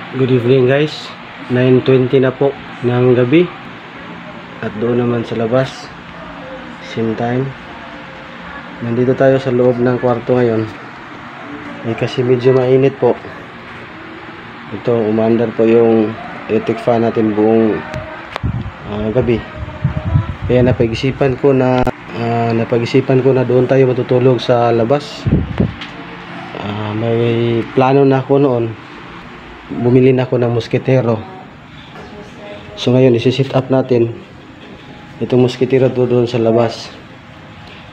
Good evening guys, 9:20 na po ng gabi at doon naman sa labas same time. Nandito tayo sa loob ng kwarto ngayon kasi medyo mainit po. Ito, umandar po yung electric fan natin buong gabi, kaya napag-isipan ko na doon tayo matutulog sa labas. May plano na ako noon, bumili na ako ng musketero. So ngayon isi-set up natin itong musketero doon sa labas.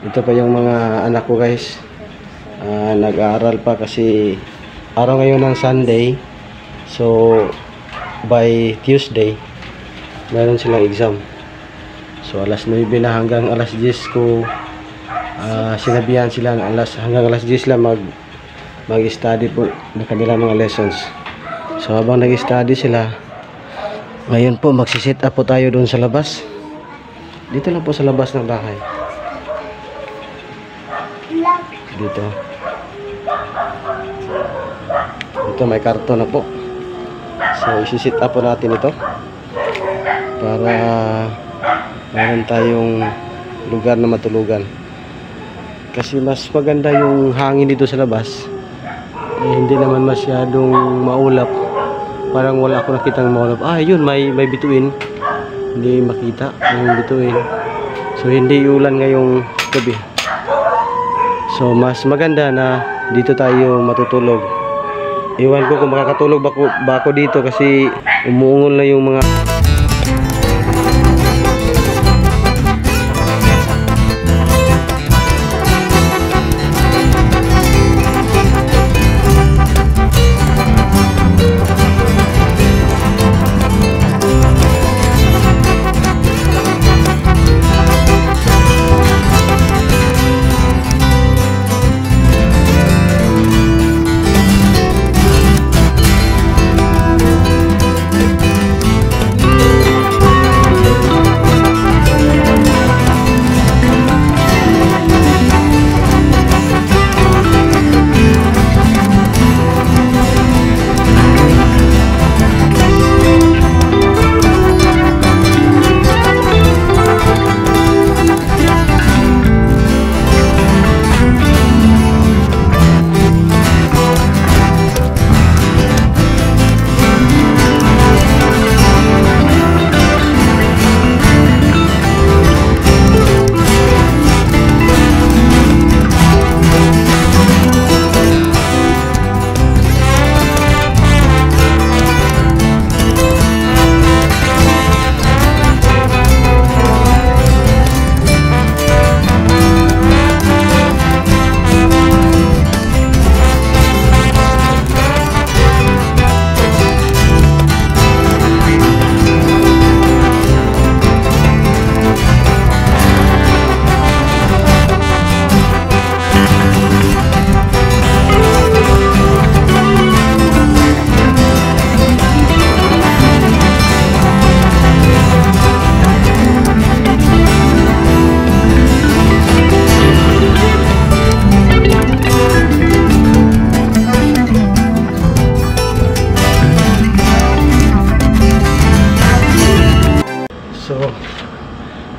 Ito pa yung mga anak ko guys, nag-aaral pa kasi araw ngayon ng Sunday. So by Tuesday meron silang exam. So alas 9 na hanggang alas 10 ko sinabihan sila hanggang alas 10 lang mag-study po ng kanilang mga lessons. So habang nag-study sila, ngayon po magsi-set up po tayo doon sa labas. Dito lang po sa labas ng bahay. Dito. Ito may karton na po. So isi-set up po natin ito para meron tayong lugar na matulugan. Kasi mas maganda yung hangin dito sa labas. Hindi naman masyadong maulap. Parang wala ako nakitang maulap. Yun, may bituin. Hindi makita yung bituin. So hindi ulan ngayong gabi. So mas maganda na dito tayo matutulog. Iwan ko kung makakatulog ba ako dito kasi umuungol na yung mga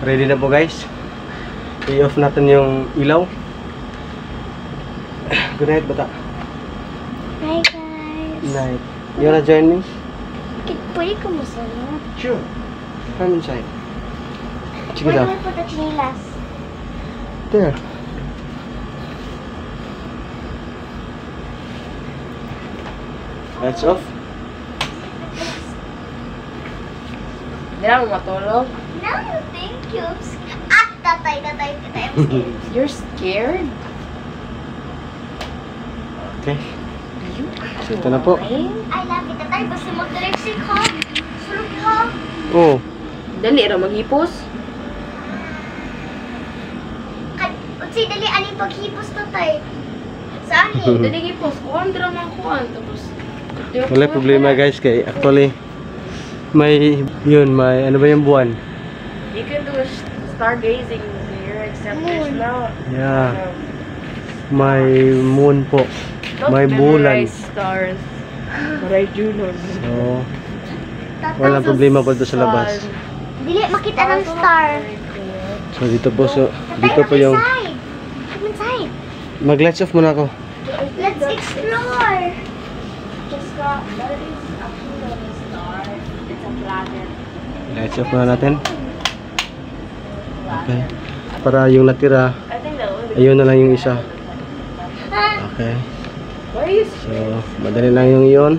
ready na po guys. I-off natin yung ilaw. Good night bata. Hi guys. Night. You wanna join me? Pwede ko masaya. Sure. Come inside. Sige daw. Where do I put the chinilas? There. Lights off. Hindi na mo matulog? No, thank you. Tatay. I'm scared. You're scared? Okay. So ito na po. I love it, tatay. Basta mag-direction ka. Sulog ka. Oh. Dali ra maghipos. Unsay dali ani paghipos tatay? Saan ni? Dali hipos. Kuhan drama kuhan. Tapos Wala problema guys kay actually may ano ba yung buwan? you can do stargazing here except there's no Yeah. May moon po. don't May bulan. memorize stars. But I do know. So, walang problema po dito sa labas. Dili makita ng star. So, dito po Tatay, yung... Come inside. Mag-lights off muna ako. Let's explore. Just got, that is actually not a star. It's a planet. Lights off muna natin. Okay. Para yung natira, I think that one. ayun na lang yung isa. Okay. Why are you So, madali lang yung iyon.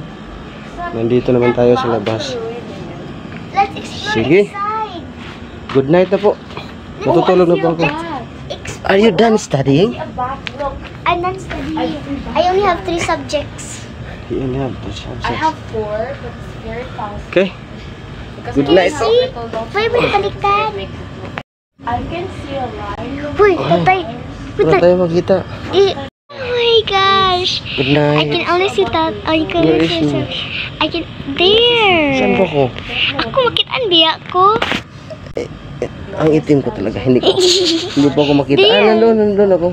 Nandito naman tayo sa labas. Let's explore Sige. inside. Good night na po. Matutulog na po ako. Are you done studying? a bat? Look, I'm not studying. I only have 3 subjects. You only have 2 I subjects. have 4, but it's very fast. Okay. Because Good we night. have little dots. Pwede mo balikan. I can see a line. Uy, tatay. Wala tayo magkita. Oh my gosh. Good I night. can only see that. Oh, you can Where only is see he? I can... There. Saan po ko? Ako makitaan biya ko. Ang itim ko talaga. Hindi po ako makita. Nandun ako.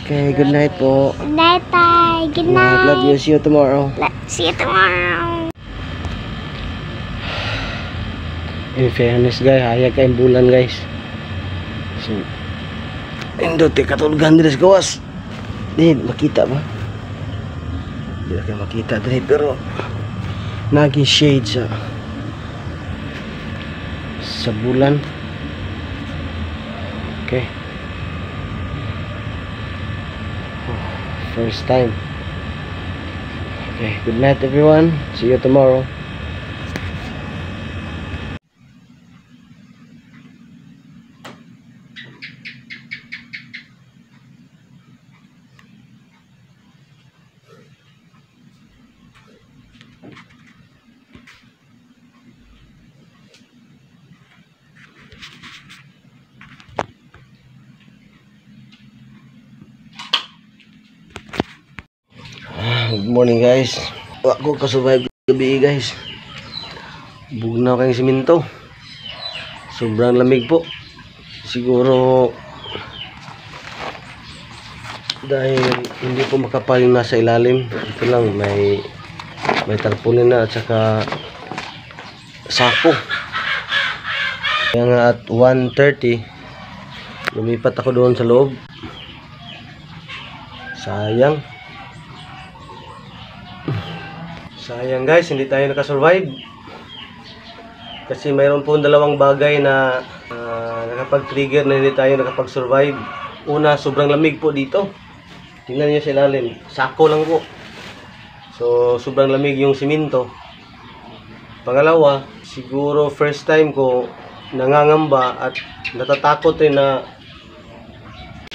Okay, good night po. Night, tay. Good Good night. Love you. night. See you tomorrow. See you tomorrow. In fairness guys, hayag kayong bulan guys. So, endote katulgan diri sa gawas. Di makita ba? Di na kayo makita diri pero naging shade sa bulan. Okay. First time. Okay, good night everyone. See you tomorrow. Good morning guys. Ako kasurvive gabi guys. Bugnaw kayong siminto. Sobrang lamig po. Siguro dahil hindi po makapal yung nasa ilalim. Ito lang may tarpaulin na at saka sako. Kaya nga at 1:30 lumipat ako doon sa loob. Sayang guys, hindi tayo nakasurvive. Kasi mayroon po dalawang bagay na nakapag-trigger na hindi tayo nakapag-survive. Una, sobrang lamig po dito. Tingnan niyo sa ilalim. Sako lang po. So, sobrang lamig yung siminto. Pangalawa, siguro first time ko nangangamba at natatakot rin na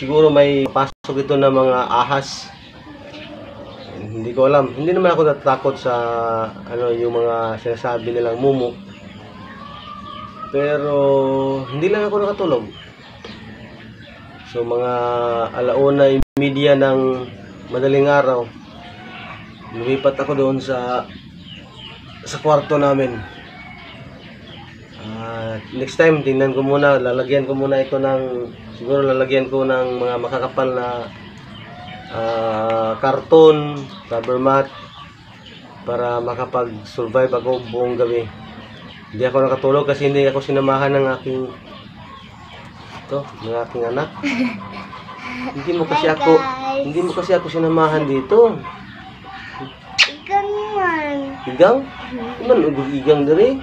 siguro may pasok ito na mga ahas. Hindi ko alam. Hindi naman ako natatakot sa yung mga sinasabi nilang mumu. Pero hindi lang ako nakatulog. So mga 1:30 ng madaling araw, lumipat ako doon sa kwarto namin. Next time tingnan ko muna, lalagyan ko muna ito ng mga makakapal na karton, rubber mat para makapag-survive ako buong gabi. Hindi ako nakatulog kasi hindi ako sinamahan ng aking anak. Hindi mo kasi ako sinamahan dito. Igang man. Igang? Man igang diri.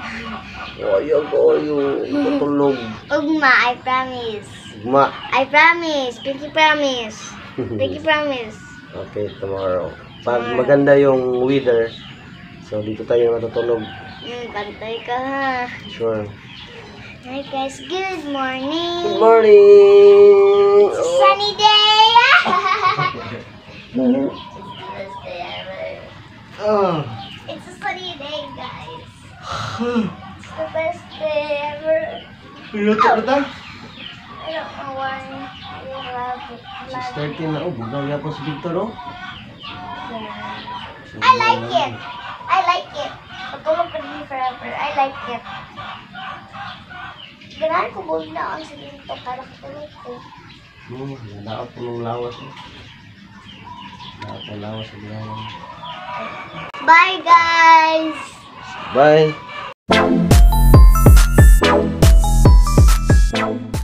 Ayaw ko yung matulog. Ugma, I promise. Ugma. I promise. Pinky promise. Pinky promise. Okay, tomorrow. Pag maganda yung weather, so dito tayo matutulog. Bantay ka ha. Sure. Hi guys, good morning. Good morning! It's a sunny day. It's a sunny day, guys. It's the best day ever. Pinuto na ta? I don't know why. I love it. 6:30 na. Bugaw yan po si Victor, oh. I like it. I like it. Matulog ka din forever. I like it. Ganahan ko buhay na ang silinto para katulog ko. Nadaot po ng lawas, oh. Nadaot ng lawas sa ginawa. Bye, guys. Bye.